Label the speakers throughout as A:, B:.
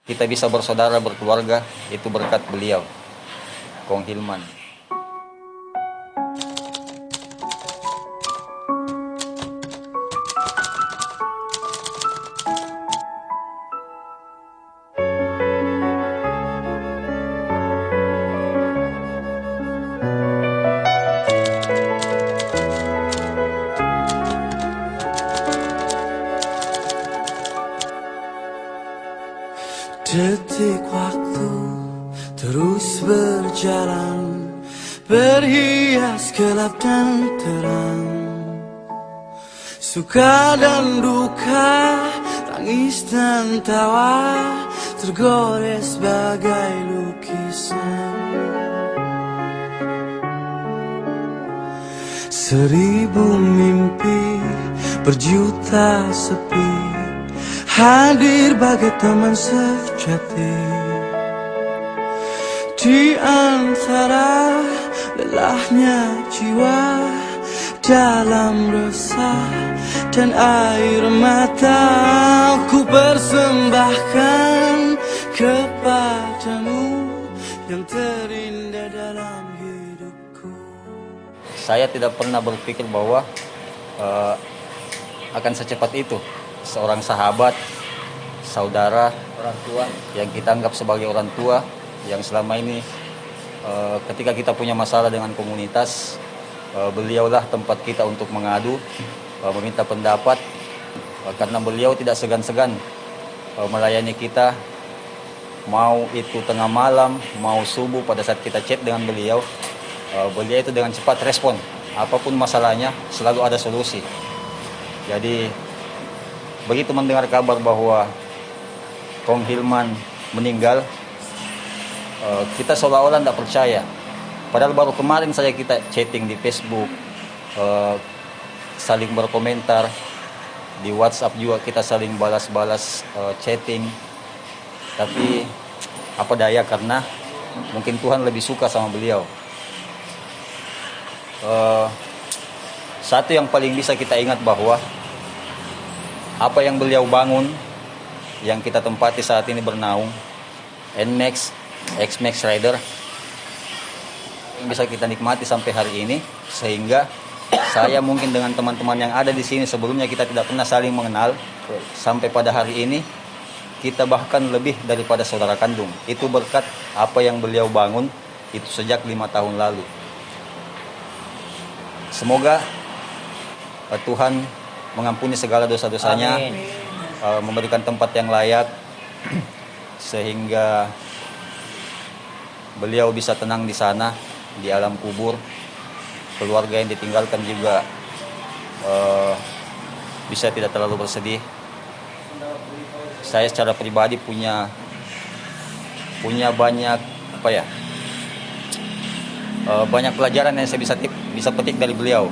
A: Kita bisa bersaudara, berkeluarga, itu berkat beliau, Kong Hilman.
B: Detik waktu terus berjalan, berhias gelap dan terang, suka dan duka, tangis dan tawa, tergores bagai lukisan. 1000 mimpi berjuta sepi, hadir bagai teman sejati. Di antara lelahnya jiwa, dalam resah dan air mata, ku persembahkan kepadamu yang terindah dalam hidupku.
A: Saya tidak pernah berpikir bahwa akan secepat itu seorang sahabat, saudara, orang tua yang kita anggap sebagai orang tua, yang selama ini ketika kita punya masalah dengan komunitas, beliaulah tempat kita untuk mengadu, meminta pendapat, karena beliau tidak segan-segan melayani kita, mau itu tengah malam, mau subuh. Pada saat kita chat dengan beliau, beliau itu dengan cepat respon, apapun masalahnya selalu ada solusi. Jadi begitu mendengar kabar bahwa Kong Hilman meninggal, kita seolah-olah tidak percaya. Padahal baru kemarin saja kita chatting di Facebook, saling berkomentar, di WhatsApp juga kita saling balas-balas chatting. Tapi apa daya, karena mungkin Tuhan lebih suka sama beliau. Satu yang paling bisa kita ingat bahwa apa yang beliau bangun, yang kita tempati saat ini bernaung, NMAX, X-Max Rider, yang bisa kita nikmati sampai hari ini. Sehingga saya mungkin dengan teman-teman yang ada di sini sebelumnya kita tidak pernah saling mengenal, sampai pada hari ini kita bahkan lebih daripada saudara kandung. Itu berkat apa yang beliau bangun itu sejak 5 tahun lalu. Semoga Tuhan mengampuni segala dosa-dosanya, memberikan tempat yang layak, sehingga beliau bisa tenang di sana, di alam kubur. Keluarga yang ditinggalkan juga bisa tidak terlalu bersedih. Saya secara pribadi punya banyak banyak pelajaran yang saya bisa petik dari beliau.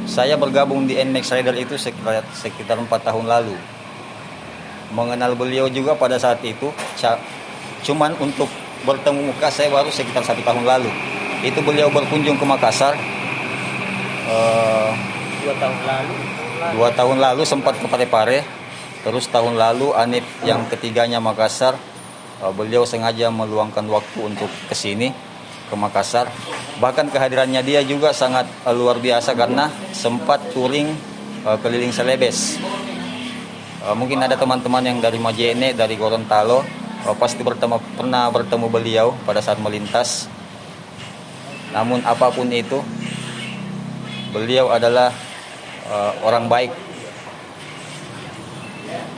A: Saya bergabung di NMAX Rider itu sekitar 4 tahun lalu. Mengenal beliau juga pada saat itu, cuman untuk bertemu muka saya baru sekitar 1 tahun lalu. Itu beliau berkunjung ke Makassar.
C: 2 tahun lalu.
A: 2 tahun lalu sempat ke Parepare. Terus tahun lalu Anip yang ketiganya Makassar. Beliau sengaja meluangkan waktu untuk kesini, ke Makassar. Bahkan kehadirannya dia juga sangat luar biasa karena sempat touring keliling Celebes. Mungkin ada teman-teman yang dari Majene, dari Gorontalo, pasti pernah bertemu beliau pada saat melintas. Namun apapun itu, beliau adalah orang baik.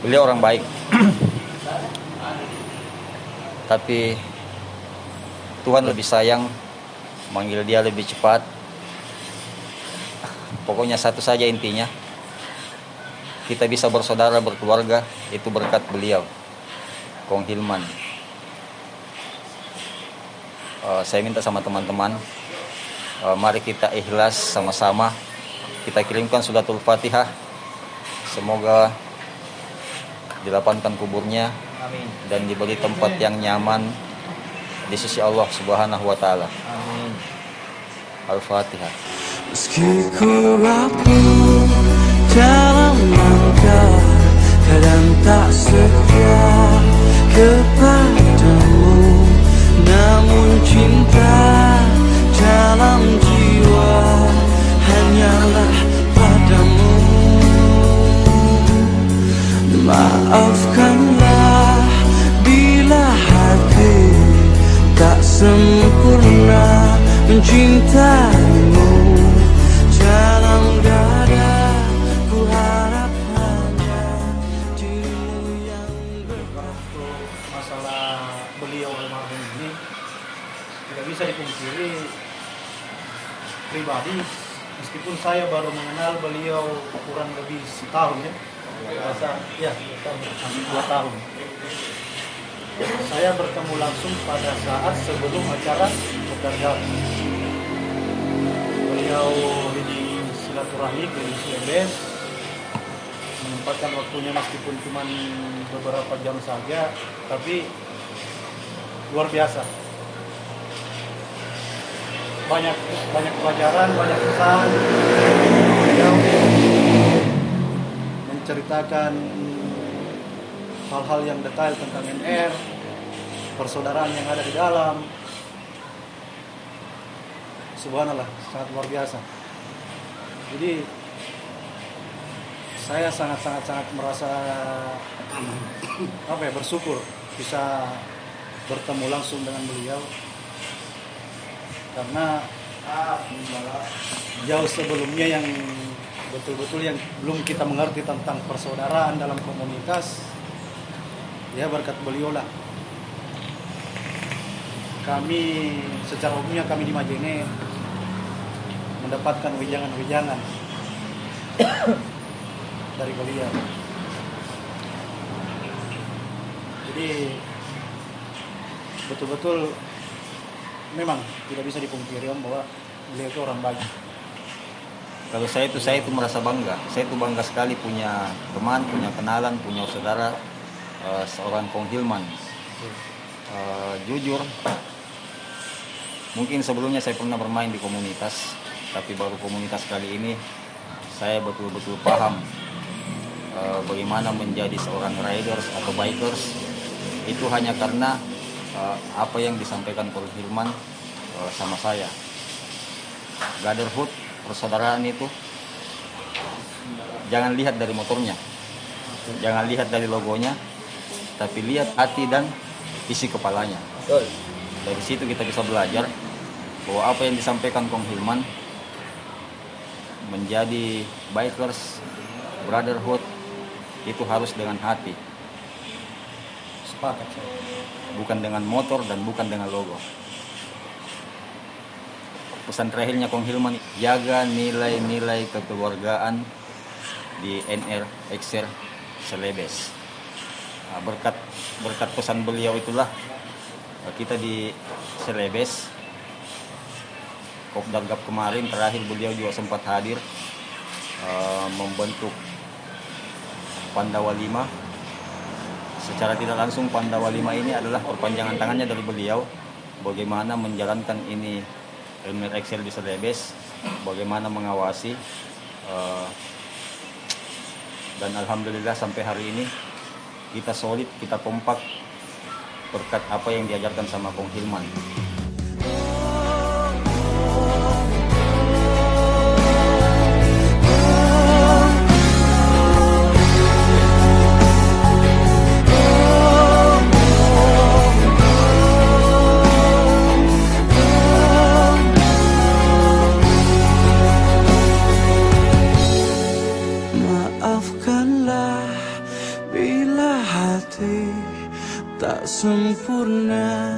A: Beliau orang baik. Tapi Tuhan lebih sayang, manggil dia lebih cepat. Pokoknya satu saja intinya, kita bisa bersaudara, berkeluarga, itu berkat beliau, Kong Hilman. Saya minta sama teman-teman, mari kita ikhlas sama-sama. Kita kirimkan suratul Fatihah. Semoga dilapangkan kuburnya.
C: Amin.
A: Dan diberi tempat yang nyaman di sisi Allah Subhanahu wa Ta'ala.
C: Amin.
A: Al-Fatihah.
B: Meski ku rapuh dalam langkah, kadang tak setia, kepadamu, namun cinta dalam jiwa hanyalah padamu. Maafkanlah bila hati tak sempurna mencintaimu. Dalam dada ku harap hanya dirimu yang
C: Untuk masalah beliau almarhum ini tidak bisa dipungkiri, pribadi meskipun saya baru mengenal beliau kurang lebih setahun ya, rasa ya hampir 2 tahun. Saya bertemu langsung pada saat sebelum acara pekerjaan. Beliau ini silaturahmi ke Celebes, menyempatkan waktunya meskipun cuma beberapa jam saja, tapi luar biasa. Banyak pelajaran, banyak pesan. Beliau menceritakan hal-hal yang detail tentang NR, persaudaraan yang ada di dalam. Subhanallah, sangat luar biasa. Jadi saya sangat merasa bersyukur bisa bertemu langsung dengan beliau, karena jauh sebelumnya yang betul-betul yang belum kita mengerti tentang persaudaraan dalam komunitas, ya berkat beliau lah kami secara umumnya kami di Majene mendapatkan wejangan-wejangan dari beliau. Jadi betul-betul memang tidak bisa dipungkiri bahwa beliau itu orang baik.
A: Kalau saya itu merasa bangga. Saya itu bangga sekali punya teman, punya kenalan, punya saudara, seorang Kong Hilman. Jujur, mungkin sebelumnya saya pernah bermain di komunitas, tapi baru komunitas kali ini saya betul-betul paham bagaimana menjadi seorang riders atau bikers. Itu hanya karena apa yang disampaikan Kong Hilman sama saya. Brotherhood, persaudaraan itu jangan lihat dari motornya, jangan lihat dari logonya, tapi lihat hati dan isi kepalanya. Dari situ kita bisa belajar bahwa apa yang disampaikan Kong Hilman, menjadi bikers, brotherhood, itu harus dengan hati.
C: Sepakat saya.
A: Bukan dengan motor dan bukan dengan logo. Pesan terakhirnya Kong Hilman, jaga nilai-nilai kekeluargaan di NR Exer Celebes. Nah, berkat pesan beliau itulah kita di Celebes, Kopdar Gap kemarin terakhir beliau juga sempat hadir membentuk Pandawa 5. Secara tidak langsung Pandawa 5 ini adalah perpanjangan tangannya dari beliau, bagaimana menjalankan ini NR Excel di Celebes, bagaimana mengawasi, dan alhamdulillah sampai hari ini kita solid, kita kompak berkat apa yang diajarkan sama Kong Hilman.
B: Maafkanlah bila hati tak sempurna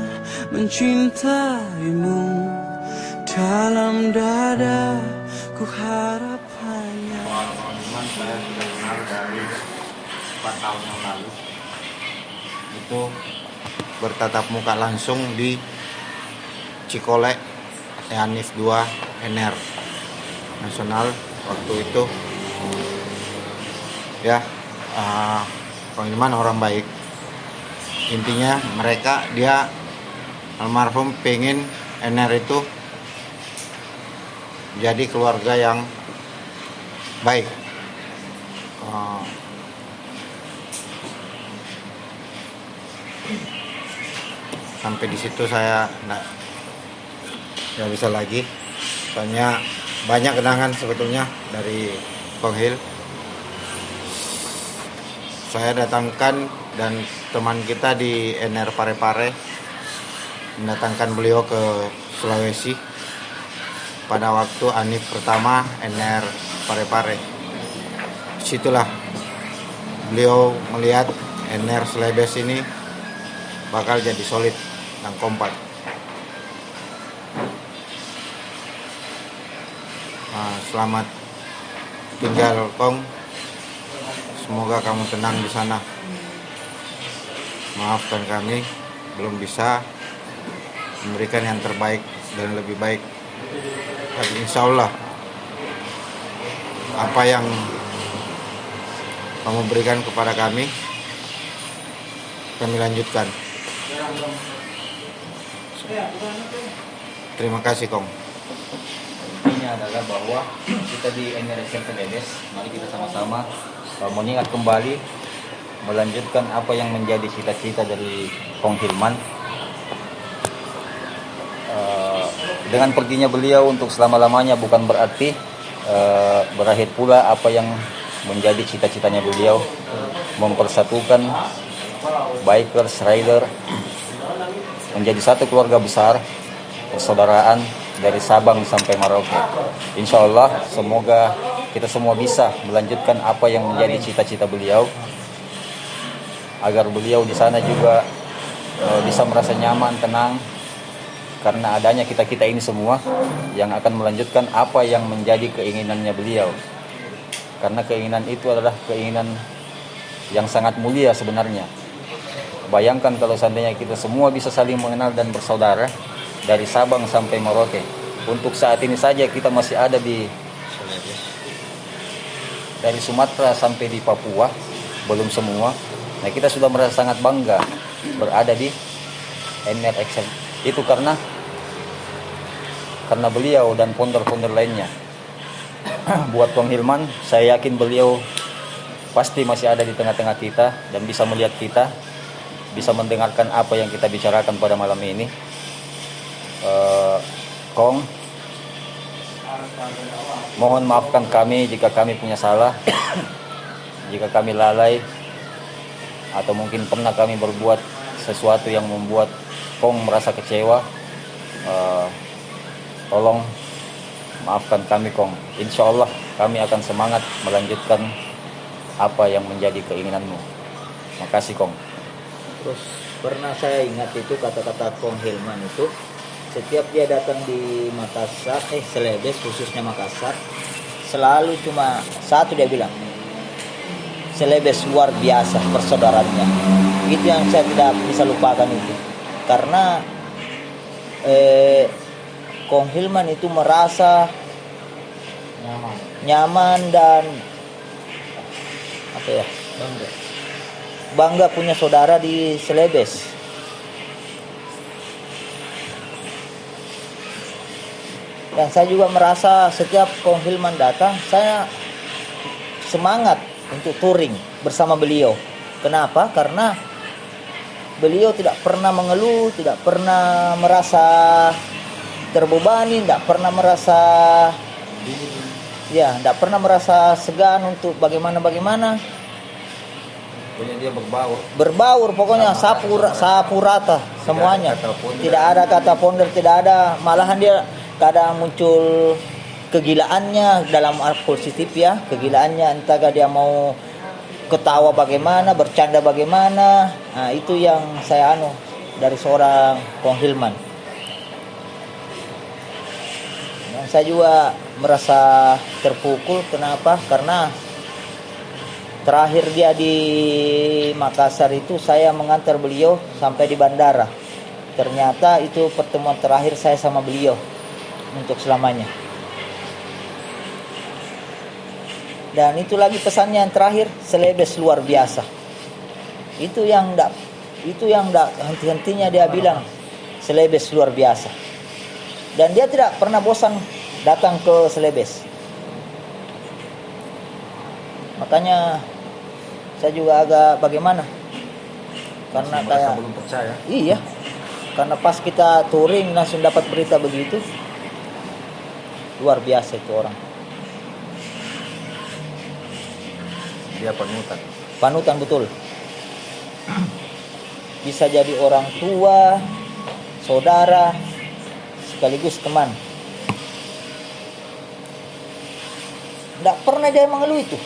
B: mencintaimu. Dalam dada ku harap hanya.
D: Teman saya sudah kenal dari 4 tahun yang lalu. Itu bertatap muka langsung di Cikole Yanif 2 NR Nasional waktu itu. Ya, Kong Hilman orang baik. Intinya dia almarhum pengen NR itu jadi keluarga yang baik. sampai di situ saya nggak bisa lagi. Soalnya banyak kenangan sebetulnya dari Kong Hil. Saya datangkan dan teman kita di NR Parepare mendatangkan beliau ke Sulawesi pada waktu Anif pertama NR Parepare. Disitulah beliau melihat NR Celebes ini bakal jadi solid dan kompak. Selamat tinggal Kong. Semoga kamu tenang di sana. Maafkan kami belum bisa memberikan yang terbaik dan lebih baik. Tapi insya Allah apa yang kamu berikan kepada kami lanjutkan. Terima kasih Kong.
A: Ini adalah bahwa kita di NRSL Celebes, mari kita sama-sama mengingat kembali, melanjutkan apa yang menjadi cita-cita dari Kong Hilman. Dengan perginya beliau untuk selama-lamanya bukan berarti berakhir pula apa yang menjadi cita-citanya beliau, mempersatukan bikers, rider menjadi satu keluarga besar, persaudaraan dari Sabang sampai Merauke. Insya Allah semoga kita semua bisa melanjutkan apa yang menjadi cita-cita beliau, agar beliau di sana juga bisa merasa nyaman, tenang, karena adanya kita-kita ini semua yang akan melanjutkan apa yang menjadi keinginannya beliau. Karena keinginan itu adalah keinginan yang sangat mulia sebenarnya. Bayangkan kalau seandainya kita semua bisa saling mengenal dan bersaudara dari Sabang sampai Merauke. Untuk saat ini saja kita masih ada dari Sumatera sampai di Papua, belum semua. Nah, kita sudah merasa sangat bangga berada di NRXL. Itu karena beliau dan founder-founder lainnya. Buat Kong Hilman, saya yakin beliau pasti masih ada di tengah-tengah kita dan bisa melihat kita, bisa mendengarkan apa yang kita bicarakan pada malam ini. Kong, mohon maafkan kami jika kami punya salah, jika kami lalai, atau mungkin pernah kami berbuat sesuatu yang membuat Kong merasa kecewa. Tolong maafkan kami Kong. Insya Allah kami akan semangat melanjutkan apa yang menjadi keinginanmu. Makasih Kong.
E: Terus pernah saya ingat itu kata-kata Kong Hilman itu, setiap dia datang di Makassar, Celebes khususnya Makassar, selalu cuma satu dia bilang, Celebes luar biasa persaudaraannya. Itu yang saya tidak bisa lupakan itu. Karena Kong Hilman itu merasa nyaman dan bangga punya saudara di Celebes. Dan saya juga merasa setiap Kong Hilman datang, saya semangat untuk touring bersama beliau. Kenapa? Karena beliau tidak pernah mengeluh, tidak pernah merasa terbebani, tidak pernah merasa segan untuk bagaimana.
A: Pokoknya dia
E: Berbaur pokoknya sapu rata semuanya. Tidak ada kata ponder, tidak ada, malahan dia kadang muncul kegilaannya dalam positif ya, kegilaannya, entah dia mau ketawa bagaimana, bercanda bagaimana. Nah, itu yang saya dari seorang Kong Hilman. Dan saya juga merasa terpukul. Kenapa? Karena terakhir dia di Makassar itu saya mengantar beliau sampai di bandara. Ternyata itu pertemuan terakhir saya sama beliau untuk selamanya. Dan itu lagi pesannya yang terakhir, Celebes luar biasa. Itu yang enggak henti-hentinya dia bilang, Celebes luar biasa. Dan dia tidak pernah bosan datang ke Celebes. Makanya saya juga agak bagaimana, karena kayak
A: belum percaya.
E: Iya. Karena pas kita touring langsung dapat berita begitu. Luar biasa itu orang.
A: Dia panutan.
E: Panutan betul. Bisa jadi orang tua, saudara, sekaligus teman. Tidak pernah dia mengeluh itu.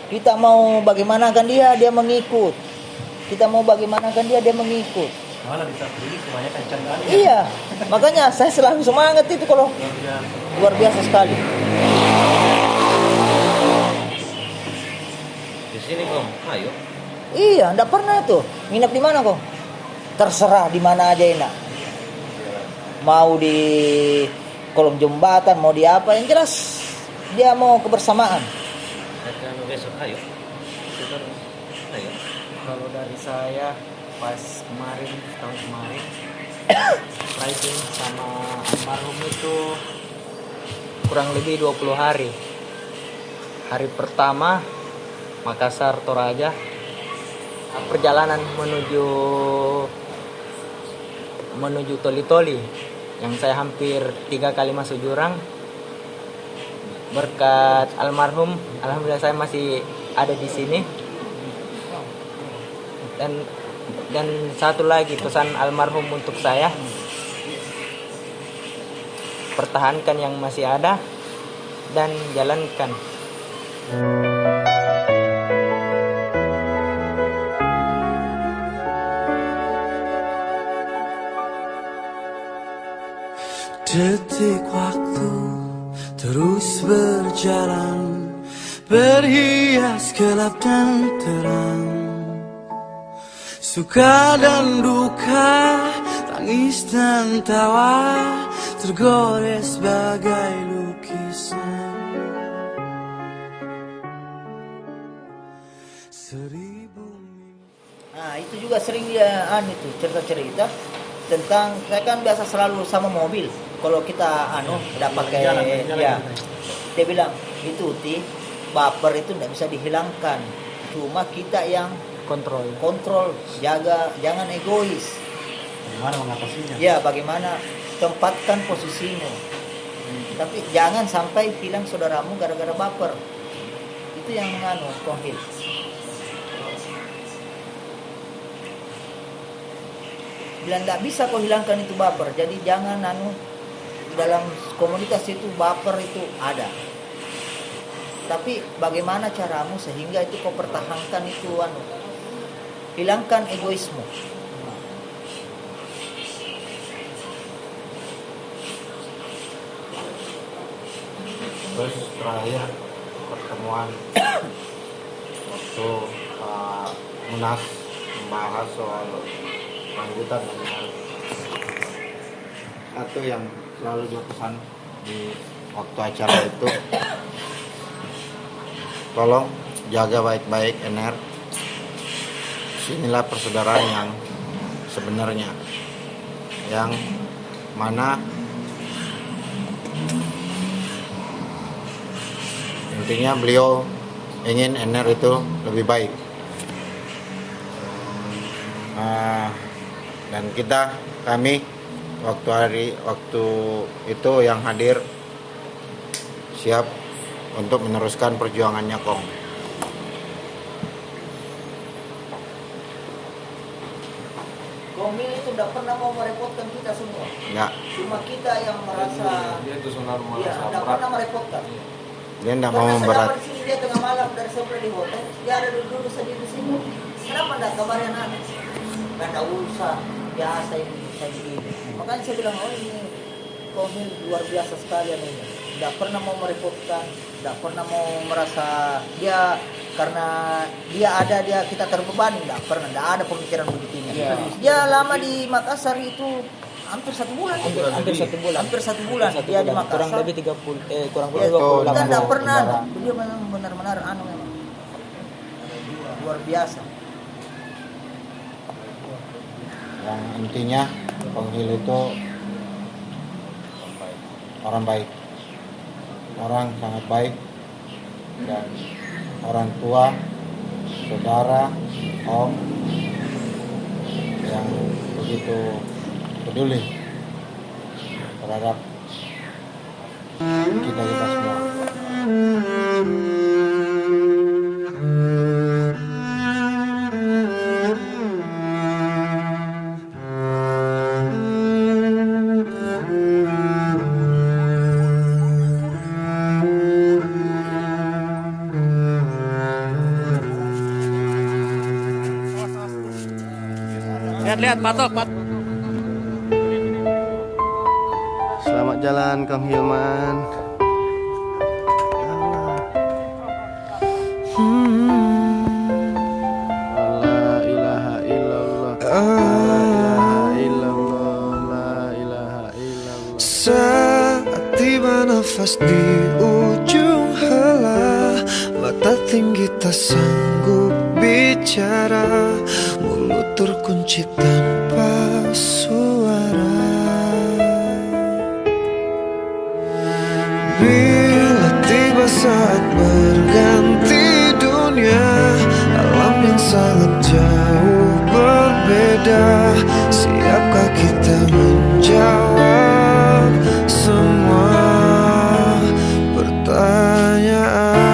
E: Kita mau bagaimanakan dia mengikut. Kita mau bagaimanakan dia mengikut.
C: Malah di saat ini kebanyakan candaan.
E: Iya, makanya saya selalu semangat itu kalau luar biasa sekali.
D: Di sini Kong, ayo.
E: Iya, enggak pernah tuh. Nginep di mana kok? Terserah di mana aja enak. Mau di kolong jembatan, mau di apa, yang jelas dia mau kebersamaan.
D: Besok ayo. Ayo.
F: Kalau dari saya pas kemarin tahun kemarin riding sama almarhum itu kurang lebih 20 hari. Hari pertama Makassar Toraja, perjalanan menuju Toli-Toli yang saya hampir 3 kali masuk jurang. Berkat almarhum, alhamdulillah saya masih ada di sini. Dan satu lagi pesan almarhum untuk saya, pertahankan yang masih ada dan jalankan.
B: Detik waktu terus berjalan, berhias gelap dan terang, suka dan duka, tangis dan tawa, tergores bagai lukisan.
E: Nah, itu juga sering dia itu cerita-cerita tentang, saya kan biasa selalu sama mobil. Kalau kita udah pakai ya, dia bilang itu baper itu tidak bisa dihilangkan. Cuma kita yang kontrol, jaga, jangan egois.
C: Bagaimana mengatasinya?
E: Ya, bagaimana tempatkan posisimu. Tapi jangan sampai hilang saudaramu gara-gara baper. Itu yang konflik. Bila tidak bisa kau hilangkan itu baper, jadi jangan dalam komunitas itu baper itu ada. Tapi bagaimana caramu sehingga itu kau pertahankan itu hilangkan egoisme.
D: Terus terakhir pertemuan waktu Munas membahas soal lanjutan satu yang selalu gue pesan di waktu acara itu, tolong jaga baik-baik NR. Inilah persaudaraan yang sebenarnya, yang mana intinya beliau ingin NR itu lebih baik. Dan kami waktu itu yang hadir siap untuk meneruskan perjuangannya Kong.
E: Komil itu tidak pernah mau merepotkan kita semua.
D: Enggak.
E: Cuma kita yang merasa dia itu tidak pernah merepotkan.
D: Dia tidak mau memberat.
E: Di sini dia tengah malam dari sebelah di hotel, dia ada duduk saja di sini. Kenapa tidak kabarnya anak? Tidak usah, biasa ini saya begini. Makanya saya bilang, ini Komil luar biasa sekali ini. Tidak pernah mau merepotkan, tidak pernah mau merasa dia karena dia ada kita terbebani, tidak pernah, tidak ada pemikiran begitunya. Dia lama di Makassar itu hampir 1 bulan.
F: Hampir 1 bulan.
E: Hampir 1 bulan dia di Makassar.
F: Kurang lebih 28
E: Kita tidak pernah.
F: lebaran.
E: Dia memang benar-benar memang luar biasa.
D: Yang intinya Penghil itu orang baik, orang sangat baik, dan orang tua, saudara, om yang begitu peduli terhadap kita semua.
C: Lihat, patok. Selamat jalan Kang Hilman. La ilaha illallah. La ilaha illallah. La ilaha illallah.
B: Saat tiba nafas di ujung helah, mata tinggi tak sanggup bicara, mulut terkunci tanpa suara. Bila tiba saat berganti dunia, alam yang sangat jauh berbeda, siapkah kita menjawab semua pertanyaan?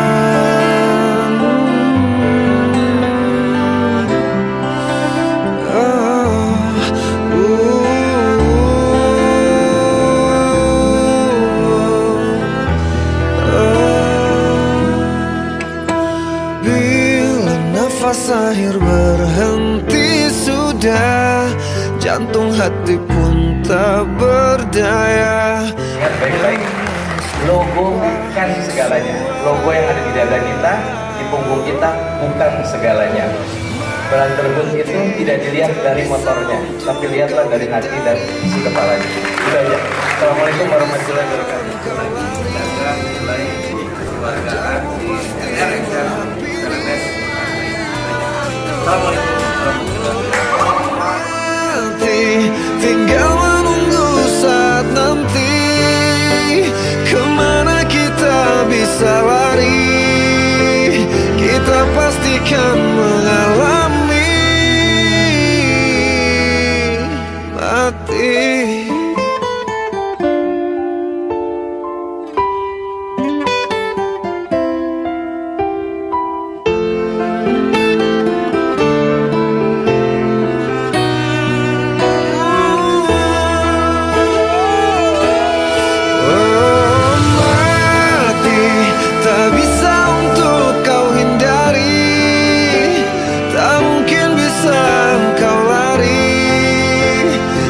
B: Bila nafas akhir berhenti sudah, jantung hati pun tak berdaya.
G: Ingat baik-baik, logo bukan segalanya. Logo yang ada di dada kita, di punggung kita bukan segalanya. Beran terbun itu tidak dilihat dari motornya, tapi lihatlah dari hati dan isi kepalanya. Itu aja. Assalamualaikum warahmatullahi wabarakatuh. Jaga nilai kekeluargaan di RRX. Assalamualaikum warahmatullahi wabarakatuh.
B: Tinggal menunggu saat nanti, kemana kita bisa lari, kita pastikan mengalami mati.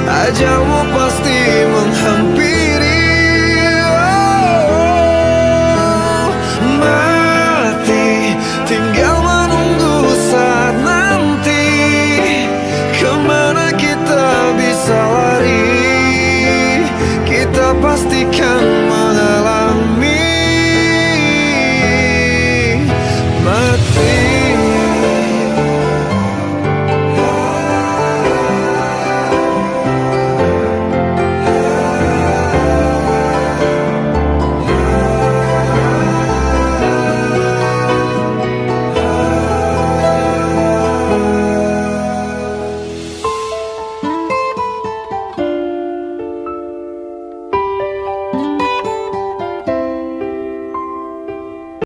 B: Ajalmu